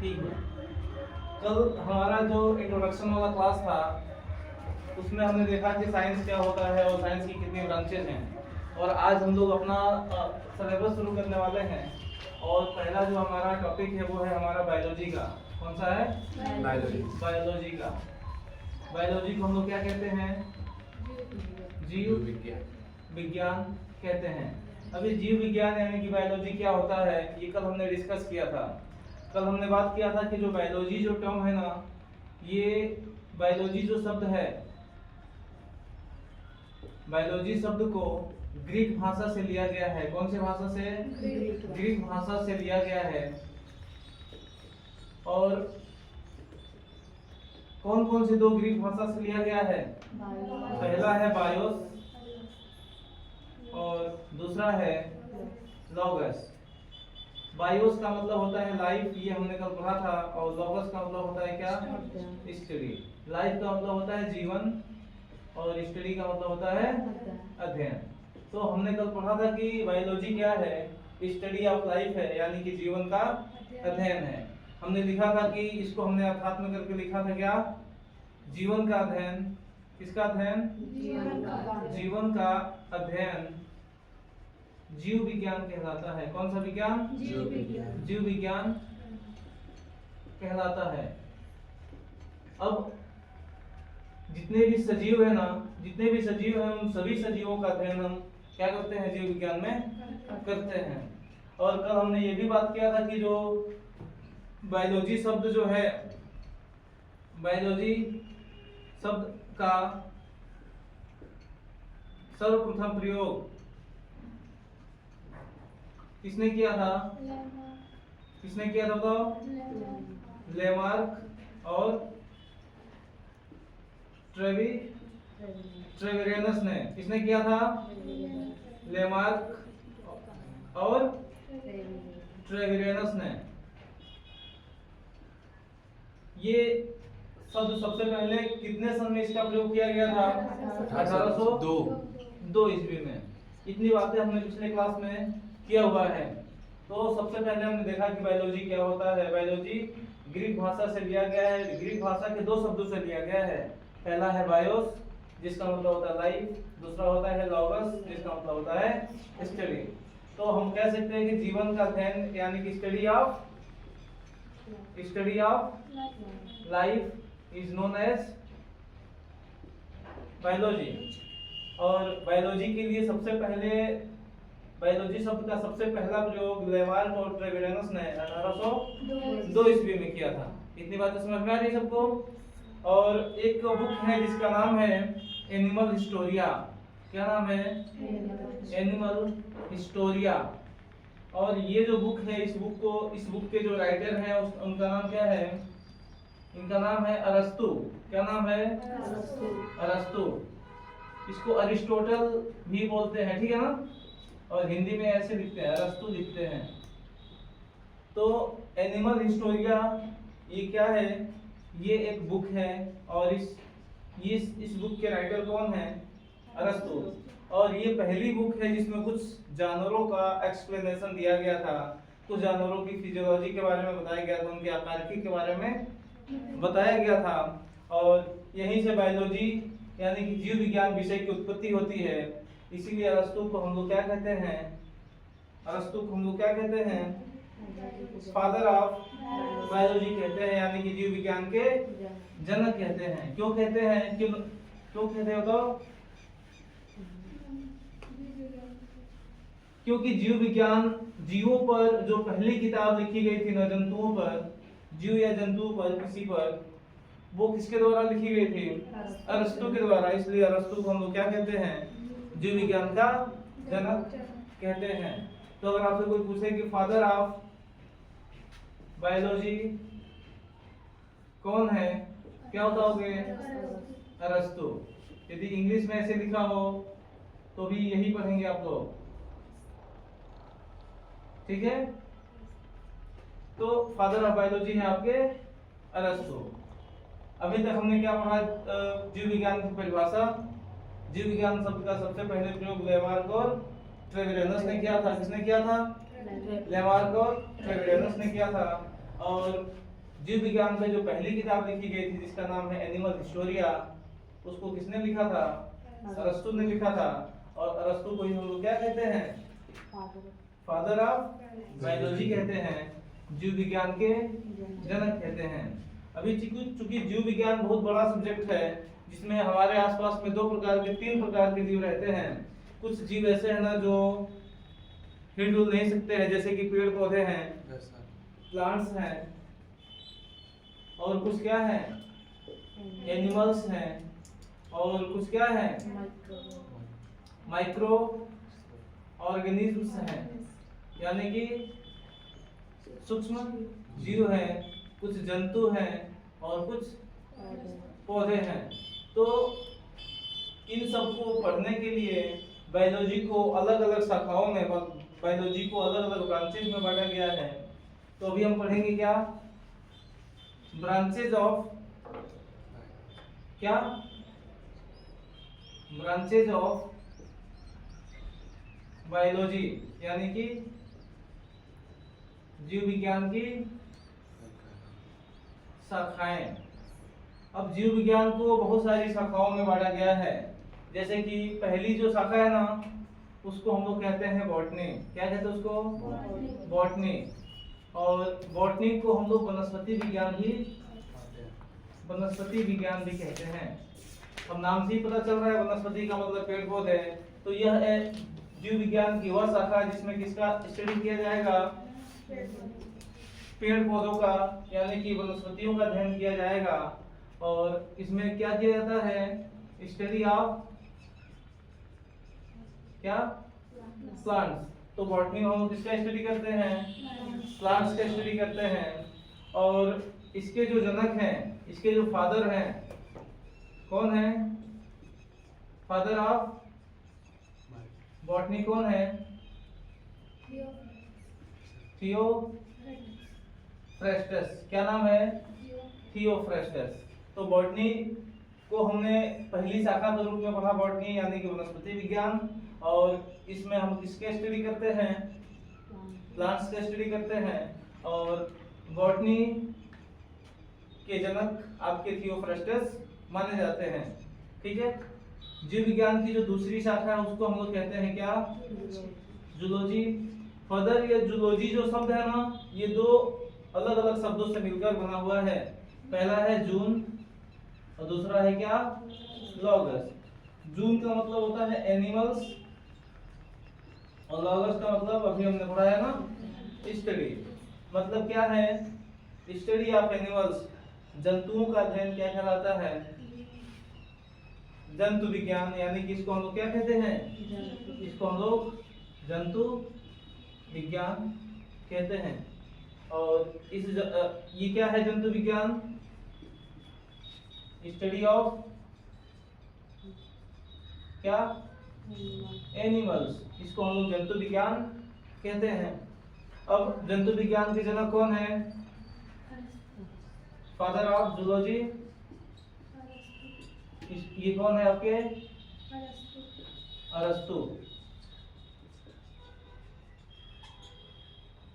ठीक है। कल हमारा जो इंट्रोडक्शन वाला क्लास था उसमें हमने देखा कि साइंस क्या होता है और साइंस की कितनी ब्रांचेज हैं, और आज हम लोग अपना सिलेबस शुरू करने वाले हैं। और पहला जो हमारा टॉपिक है वो है हमारा बायोलॉजी का। कौन सा है? बायोलॉजी का। बायोलॉजी को हम लोग क्या कहते हैं? जीव विज्ञान कहते हैं। अभी जीव विज्ञान यानी कि बायोलॉजी क्या होता है ये कल हमने डिस्कस किया था। कल हमने बात किया था कि जो बायोलॉजी जो टर्म है ना, ये बायोलॉजी जो शब्द है, बायोलॉजी शब्द को ग्रीक भाषा से लिया गया है। कौन से भाषा से? ग्रीक भाषा से लिया गया है। और कौन कौन से दो ग्रीक भाषा से लिया गया है? पहला है बायोस और दूसरा है लॉगस। बायोस का मतलब होता है लाइफ, ये हमने कल पढ़ा था। और लॉगस का मतलब होता है क्या? स्टडी। लाइफ का मतलब होता है जीवन और स्टडी का मतलब होता है अध्ययन। तो हमने कल पढ़ा था कि बायोलॉजी क्या है? स्टडी ऑफ लाइफ है, यानी कि जीवन का अध्ययन है। हमने लिखा था कि इसको हमने अर्थात में करके लिखा था क्या? जीवन का अध्ययन। किसका अध्ययन? जीवन का अध्ययन जीव विज्ञान कहलाता है। कौन सा विज्ञान? जीव विज्ञान कहलाता है। अब जितने भी सजीव है ना, जितने भी सजीव हैं उन सभी सजीवों का अध्ययन हम क्या करते हैं? जीव विज्ञान में करते हैं। और कल हमने ये भी बात किया था कि जो बायोलॉजी शब्द जो है, बायोलॉजी शब्द का सर्वप्रथम प्रयोग किसने किया था? किसने किया था बताओ? लेमार्क और ट्रेविरेनस ने। किसने किया था? लेमार्क और ट्रेविरेनस ने। ये शब्द सबसे पहले कितने सन में इसका प्रयोग किया गया था? 1802 ईस्वी में। इतनी बातें हमने पिछले क्लास में किया हुआ है। तो सबसे पहले हमने देखा कि बायोलॉजी क्या होता है। बायोलॉजी ग्रीक भाषा से लिया गया है। ग्रीक भाषा के दो शब्दों से लिया गया है। पहला है बायोस जिसका मतलब होता है लाइफ, दूसरा होता है लॉगस जिसका मतलब होता है स्टडी। तो हम कह सकते हैं कि जीवन का अध्ययन यानी कि study of life is known as biology. और बायोलॉजी के लिए सबसे पहले बायोलॉजी शब्द का सबसे पहला प्रयोग लेमार्क और ट्रेविरेनस ने 1802 ईस्वी में किया था। इतनी बातें समझ में आ रही सबको? और एक बुक है जिसका नाम है एनिमल हिस्टोरिया। क्या नाम है? Animal Historia. और ये जो बुक है, इस बुक के जो राइटर हैं उनका नाम क्या है? इनका नाम है अरस्तु। क्या नाम है? अरस्तु। इसको अरिस्टोटल भी बोलते हैं, ठीक है ना? और हिंदी में ऐसे लिखते हैं, अरस्तु लिखते हैं। तो एनिमल हिस्टोरिया ये क्या है? ये एक बुक है और इस बुक के राइटर कौन है? अरस्तु। और ये पहली बुक है जिसमें कुछ जानवरों का एक्सप्लेनेशन दिया गया था। कुछ जानवरों की फिजियोलॉजी के बारे में बताया गया था, उनके आकारिकी के बारे में बताया गया था। और यहीं से बायोलॉजी यानी कि जीव विज्ञान विषय की उत्पत्ति होती है। इसीलिए अरस्तु को हम लोग क्या कहते हैं? अरस्तु को हम लोग क्या कहते हैं? फादर ऑफ बायोलॉजी कहते हैं, यानी कि जीव विज्ञान के जनक कहते हैं। क्यों कहते हैं? क्यों कहते हैं बताओ? क्योंकि जीव विज्ञान, जीवों पर जो पहली किताब लिखी गई थी ना, जंतुओं पर, जीव या जंतुओं पर, किसी पर, वो किसके द्वारा लिखी गई थी? अरस्तु के द्वारा। इसलिए अरस्तु को हम लोग क्या कहते हैं? जीव विज्ञान का जनक कहते हैं। तो अगर आपसे कोई पूछे कि फादर ऑफ बायोलॉजी कौन है, क्या बताओगे? अरस्तु। यदि इंग्लिश में ऐसे लिखा हो तो भी यही पढ़ेंगे आप लोग, ठीक है? तो फादर ऑफ बायोलॉजी है आपके अरस्तु। अभी तक हमने क्या पढ़ा? जीव विज्ञान की परिभाषा। जीव विज्ञान शब्द का सबसे पहले प्रयोग लेमार्क और ट्रेविरेनस ने किया था। किसने किया था? लेमार्क और ट्रेविरेनस ने किया था। और जीव विज्ञान में जो पहली किताब लिखी गई थी जिसका नाम है एनिमल हिस्टोरिया, उसको किसने लिखा था? अरस्तु ने लिखा था। और अरस्तु को ही हम लोग क्या कहते हैं? फादर ऑफ बायोलॉजी कहते हैं, जीव विज्ञान के जनक कहते हैं। अभी चूंकि जीव विज्ञान बहुत बड़ा सब्जेक्ट है जिसमें हमारे आसपास में तीन प्रकार के जीव रहते हैं। कुछ जीव ऐसे हैं ना जो हिलडुल नहीं सकते हैं, जैसे कि पेड़ पौधे हैं, प्लांट्स हैं, और कुछ क्या है? एनिमल्स हैं, और कुछ क्या है? माइक्रो ऑर्गेनिज्म्स हैं, यानी कि सूक्ष्म जीव हैं, कुछ जंतु हैं और कुछ पौधे हैं। तो इन सबको पढ़ने के लिए बायोलॉजी को अलग अलग शाखाओं में, बायोलॉजी को अलग अलग ब्रांचेज में बांटा गया है। तो अभी हम पढ़ेंगे क्या? ब्रांचेज ऑफ क्या? ब्रांचेज ऑफ बायोलॉजी, यानी कि जीव विज्ञान की शाखाएं। अब जीव विज्ञान को बहुत सारी शाखाओं में बांटा गया है। जैसे कि पहली जो शाखा है ना, उसको हम लोग कहते हैं बॉटनी। क्या कहते हैं उसको? बॉटनी। और बॉटनी को हम लोग वनस्पति विज्ञान भी कहते हैं। अब नाम से ही पता चल रहा है, वनस्पति का मतलब पेड़ पौधे। तो यह है जीव विज्ञान की वह शाखा जिसमें किसका स्टडी किया जाएगा? पेड़ पौधों का, यानी कि वनस्पतियों का अध्ययन किया जाएगा। और इसमें क्या किया जाता है? स्टडी ऑफ क्या? प्लांट्स। तो बॉटनी में हम किसका स्टडी करते हैं? प्लांट्स का स्टडी करते हैं। और इसके जो जनक हैं, इसके जो फादर हैं, कौन है? फादर ऑफ बॉटनी कौन है? थियोफ्रेस्टस। क्या नाम है? थियोफ्रेस्टस। तो बॉटनी को हमने पहली शाखा के रूप में पढ़ा, बॉटनी यानी कि वनस्पति विज्ञान। और इसमें हम किसके स्टडी करते हैं? प्लांट्स का स्टडी करते हैं। और बॉटनी के जनक आपके थियोफ्रेस्टस माने जाते हैं। ठीक है। जीव विज्ञान की जो दूसरी शाखा है उसको हम लोग कहते हैं क्या? जूलॉजी। फर्दर ये जूलॉजी जो शब्द है ना, ये दो अलग अलग शब्दों से मिलकर बना हुआ है। पहला है जून और दूसरा है क्या? लॉगस। जून का मतलब होता है एनिमल्स और लॉगस का मतलब अभी हमने पढ़ा है ना, स्टडी। मतलब क्या है? Study of animals. जंतुओं का अध्ययन क्या कहलाता है? जंतु विज्ञान, यानी कि इसको हम लोग क्या कहते हैं? इसको हम लोग जंतु विज्ञान कहते हैं। और ये क्या है? जंतु विज्ञान, स्टडी ऑफ क्या? एनिमल्स। इसको हम लोग जंतु विज्ञान कहते हैं। अब जंतु विज्ञान के जनक कौन है? फादर ऑफ जूलॉजी, ये कौन है आपके? अरस्तु।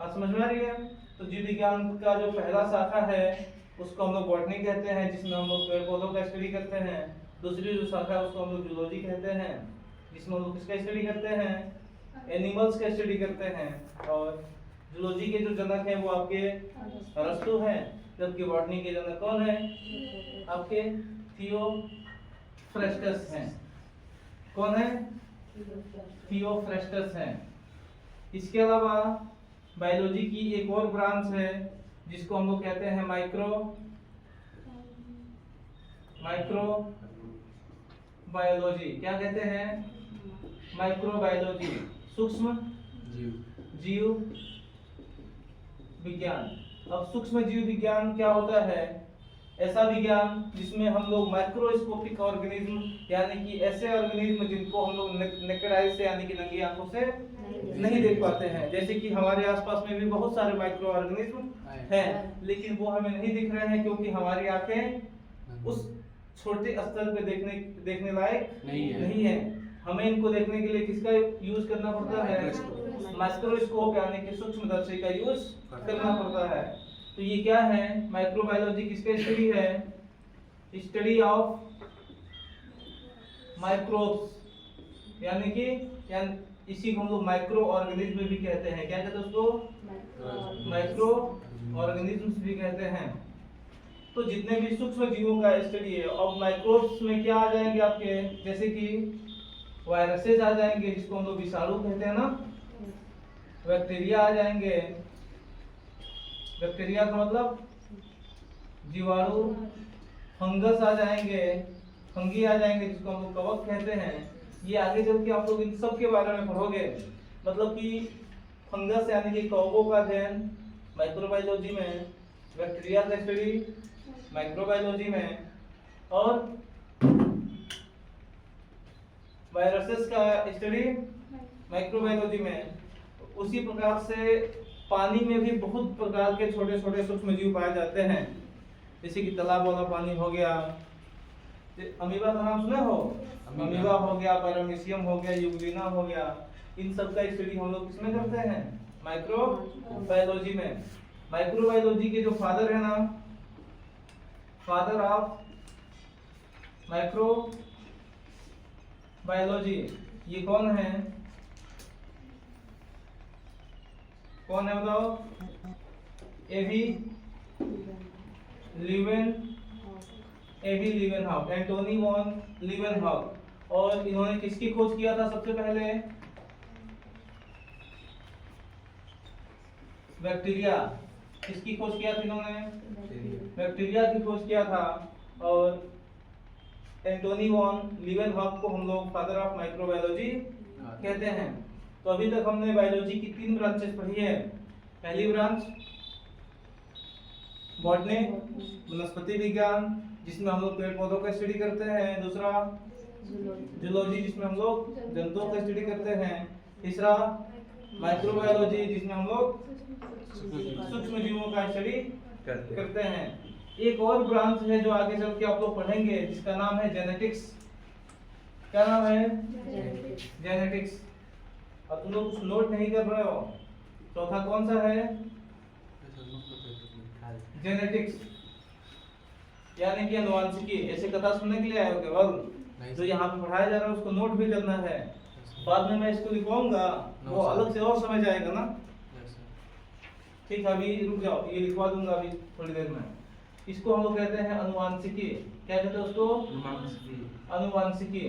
आज समझ में आ रही है? तो जीव विज्ञान का जो पहला शाखा है उसको हम लोग बॉटनी कहते हैं, जिसमें हम लोग पेड़ पौधों का स्टडी करते हैं। दूसरी जो शाखा है उसको हम लोग जूलॉजी कहते हैं, जिसमें हम लोग किसका स्टडी करते हैं? एनिमल्स का स्टडी करते हैं। और जूलॉजी के जो जनक हैं वो आपके अरस्तु हैं, जबकि बॉटनी के जनक कौन है? आपके थियोफ्रेस्टस हैं। कौन है? थियोफ्रेस्टस हैं। इसके अलावा बायोलॉजी की एक और ब्रांच है जिसको हम लोग कहते हैं माइक्रो बायोलॉजी। क्या कहते हैं? माइक्रोबायोलॉजी, सूक्ष्म जीव विज्ञान। अब सूक्ष्म जीव विज्ञान क्या होता है? ऐसा विज्ञान जिसमें हम लोग माइक्रोस्कोपिक ऑर्गेनिज्म, यानी कि ऐसे ऑर्गेनिज्म जिनको हम लोग नेकेड आई से यानी कि नंगी आंखों से नहीं देख पाते हैं। जैसे कि हमारे आसपास में भी बहुत सारे माइक्रो ऑर्गेनिज्म हैं, लेकिन वो हमें नहीं दिख रहे हैं क्योंकि हमारी आंखें उस छोटे स्तर पे देखने लायक नहीं है। हमें इनको देखने के लिए किसका यूज करना पड़ता है? माइक्रोस्कोप यानी कि सूक्ष्मदर्शी का यूज करना पड़ता है। तो ये क्या है, माइक्रोबायोलॉजी किसका स्टडी है, स्टडी ऑफ माइक्रोब्स, यानी कि इसी को हम लोग माइक्रो ऑर्गेनिज्म भी कहते हैं। क्या कहते हैं उसको, माइक्रो ऑर्गेनिज्म्स भी कहते हैं। तो जितने भी सूक्ष्म जीवों का स्टडी है। अब माइक्रोब्स में क्या आ जाएंगे आपके, जैसे कि वायरसेस आ जाएंगे जिसको हम लोग विषाणु कहते हैं ना, बैक्टीरिया आ जाएंगे, बैक्टीरिया का मतलब जीवाणु, फंगस आ जाएंगे, फंगी आ जाएंगे जिसको हम लोग कवक कहते हैं। ये आगे चल के आप लोग इन सब के बारे में पढ़ोगे। मतलब कि फंगस यानी कि कवकों का अध्ययन माइक्रोबायोलॉजी में, बैक्टीरिया का स्टडी माइक्रोबायोलॉजी में, और वायरसेस का स्टडी माइक्रोबायोलॉजी में। उसी प्रकार से पानी में भी बहुत प्रकार के छोटे छोटे सूक्ष्म जीव पाए जाते हैं, जैसे कि तालाब वाला पानी हो गया, अमीबा का नाम सुने हो, अमीबा हो गया, पैरामीशियम हो गया, यूग्लिना हो गया। इन सब का स्टडी हम लोग किसमें करते हैं, माइक्रोबायोलॉजी में। माइक्रोबायोलॉजी के जो फादर है ना, फादर ऑफ माइक्रोबायोलॉजी, ये कौन है, कौन है बताओ, एवी लीवेनहॉक, एंटोनी वॉन लीवेनहॉक। और इन्होंने किसकी खोज किया था सबसे पहले, बैक्टीरिया। किसकी खोज किया था इन्होंने, बैक्टीरिया की खोज किया था। और एंटोनी वॉन लीवेनहॉक को हम लोग फादर ऑफ माइक्रोबायोलॉजी कहते हैं। तो अभी तक हमने बायोलॉजी की 3 ब्रांचेस पढ़ी है। पहली ब्रांच बॉटनी, वनस्पति विज्ञान, जिसमें हम लोग पेड़ पौधों का स्टडी करते हैं। दूसरा जूलॉजी, जिसमें हम लोग जंतुओं का स्टडी करते हैं। तीसरा माइक्रोबायोलॉजी, जिसमें हम लोग सूक्ष्म जीवों का स्टडी करते हैं। एक और ब्रांच है जो आगे चल के आप लोग पढ़ेंगे, जिसका नाम है जेनेटिक्स। क्या नाम है, जेनेटिक्स। अब तुम लोग कुछ नोट नहीं कर रहे हो। चौथा कौन सा है, जेनेटिक्स, यानी कि अनुवांशिकी। ऐसे कथा सुनने के लिए आए हो केवल, जो यहाँ पे पढ़ाया जा रहा है उसको नोट भी करना है। बाद में मैं इसको लिखवाऊंगा, वो अलग से और समझ आएगा ना। ठीक है, अभी रुक जाओ, ये लिखवा दूंगा अभी थोड़ी देर में। इसको हम लोग कहते हैं अनुवांशिकी। क्या कहते हैं उसको, अनुवांशिकी।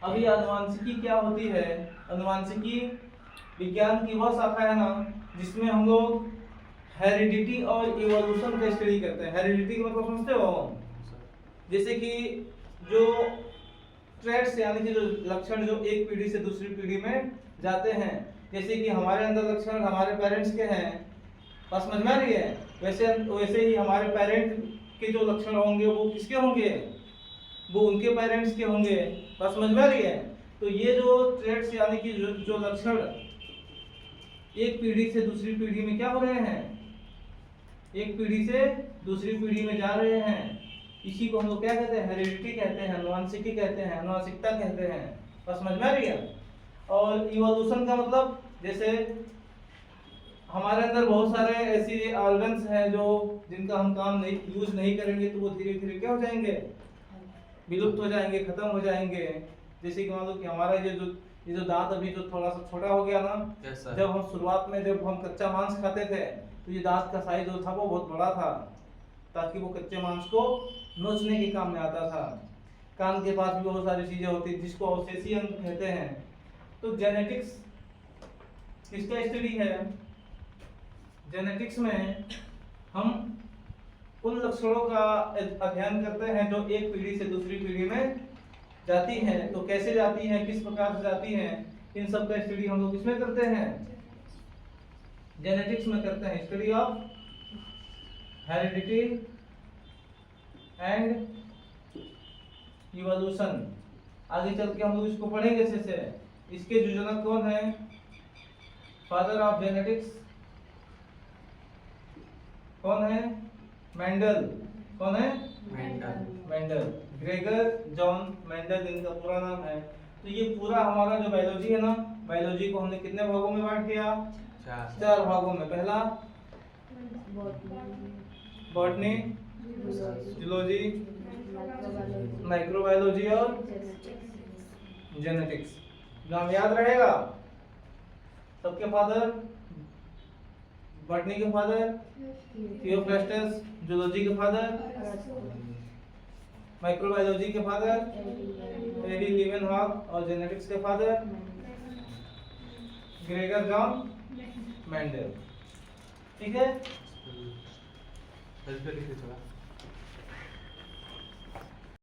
अभी अनुवांशिकी क्या होती है, अनुवांशिकी विज्ञान की वह शाखा है ना जिसमें हम लोग हेरिडिटी और इवोल्यूशन का स्टडी करते हैं। हेरिडिटी का मतलब समझते हो, जैसे कि जो ट्रेट्स यानी कि जो लक्षण जो एक पीढ़ी से दूसरी पीढ़ी में जाते हैं। जैसे कि हमारे अंदर लक्षण हमारे पेरेंट्स के हैं, बस समझ में आ रही है, वैसे ही हमारे पेरेंट के जो लक्षण होंगे वो किसके होंगे, वो उनके पेरेंट्स के होंगे। बस समझ में आ रही है। तो ये जो ट्रेट्स यानी कि जो लक्षण एक पीढ़ी से दूसरी पीढ़ी में क्या हो रहे हैं, एक पीढ़ी से दूसरी पीढ़ी में जा रहे हैं, इसी को हम लोग क्या कहते हैं, हेरिडिटी कहते हैं, अनुवांशिकी कहते हैं, अनुवांशिकता कहते हैं। बस समझ में आ रही है। और इवोल्यूशन का मतलब, जैसे हमारे अंदर बहुत सारे ऐसी ऑर्गन्स हैं जो जिनका हम काम नहीं यूज नहीं करेंगे तो वो धीरे धीरे क्या हो जाएंगे, विलुप्त हो जाएंगे, खत्म हो जाएंगे। जैसे कि मान लो कि हमारा ये जो दांत अभी जो थोड़ा सा छोटा हो गया ना, जब हम शुरुआत में जब हम कच्चा मांस खाते थे तो ये दांत का साइज जो था वो बहुत बड़ा था, ताकि वो कच्चे मांस को नोचने के काम में आता था। कान के पास भी बहुत सारी चीजें होती जिसको अवशेषीय अंग कहते हैं। तो जेनेटिक्स किसका स्टडी है, जेनेटिक्स में हम उन लक्षणों का अध्ययन करते हैं जो एक पीढ़ी से दूसरी पीढ़ी में जाती हैं। तो कैसे जाती हैं, किस प्रकार से जाती हैं, इन सब का स्टडी हम लोग किसमें करते हैं, जेनेटिक्स में करते हैं। Study of heredity and evolution. आगे चल के हम लोग इसको पढ़ेंगे अच्छे से। इसके जो जनक कौन है, फादर ऑफ जेनेटिक्स कौन है, मेंडल। कौन है, मेंडल, ग्रेगर जॉन मेंडल इनका पूरा नाम है। तो ये पूरा हमारा जो बायोलॉजी है ना, बायोलॉजी को हमने कितने भागों में बांट दिया, 4 भागों में। पहला बॉटनी, जूलॉजी, माइक्रोबायोलॉजी और जेनेटिक्स। नाम याद रहेगा सबके फादर, बॉटनी के फादर थियोफ्रास्टस, जूलॉजी के फादर, माइक्रोबायोलॉजी के फादर एडी लीवेनहॉक और जेनेटिक्स के फादर ग्रेगर जॉन मेंडल। ठीक है।